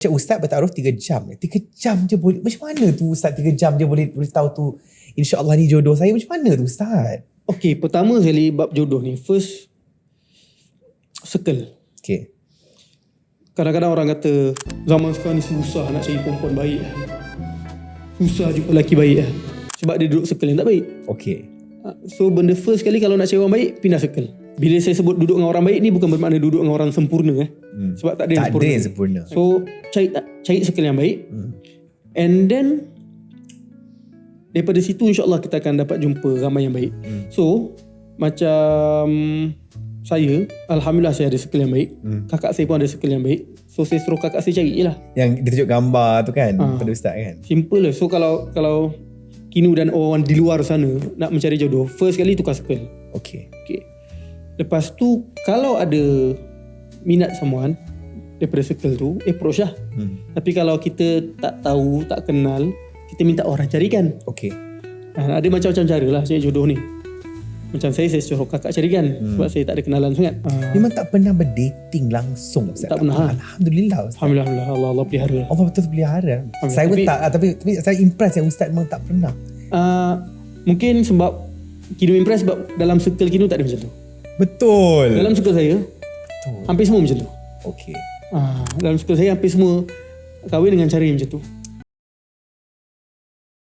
Cik Ustaz bertaruh 3 jam. 3 jam je boleh. Macam mana tu Ustaz 3 jam je boleh tahu tu insya-Allah ni jodoh saya. Macam mana tu Ustaz? Okay, pertama sekali bab jodoh ni, first circle. Okay. Kadang-kadang orang kata zaman sekarang ni susah nak cari perempuan baik. Susah jumpa lelaki baik sebab dia duduk circle yang tak baik. Okay. So benda first sekali kalau nak cari orang baik, pindah circle. Bila saya sebut duduk dengan orang baik ni bukan bermakna duduk dengan orang sempurna sebab tak ada yang sempurna. So cari circle yang baik. And then daripada situ insya-Allah kita akan dapat jumpa ramai yang baik. So macam saya, alhamdulillah saya ada circle yang baik. Kakak saya pun ada circle yang baik. So saya suruh kakak saya cari je lah. Yang dia tunjuk gambar tu kan pada Ustaz kan. Simple lah. So kalau Kinu dan orang di luar sana nak mencari jodoh, first kali tukar circle. Okay. Lepas tu kalau ada minat someone daripada circle tu, approach lah. Tapi kalau kita tak tahu, tak kenal, kita minta orang carikan. Okay. Ada macam-macam cara lah cari jodoh ni. Macam saya suruh kakak carikan sebab saya tak ada kenalan sangat. Memang tak pernah berdating langsung Ustaz? Tak pernah. Alhamdulillah Ustaz. Alhamdulillah, Allah pelihara. Allah betul pelihara. Saya pun tak, tapi saya impress yang Ustaz memang tak pernah. Mungkin sebab Kinu impress sebab dalam circle Kinu tak ada macam tu. Betul. Dalam circle saya hampir semua macam tu. Okay. Dalam circle saya hampir semua kahwin dengan cara yang macam tu.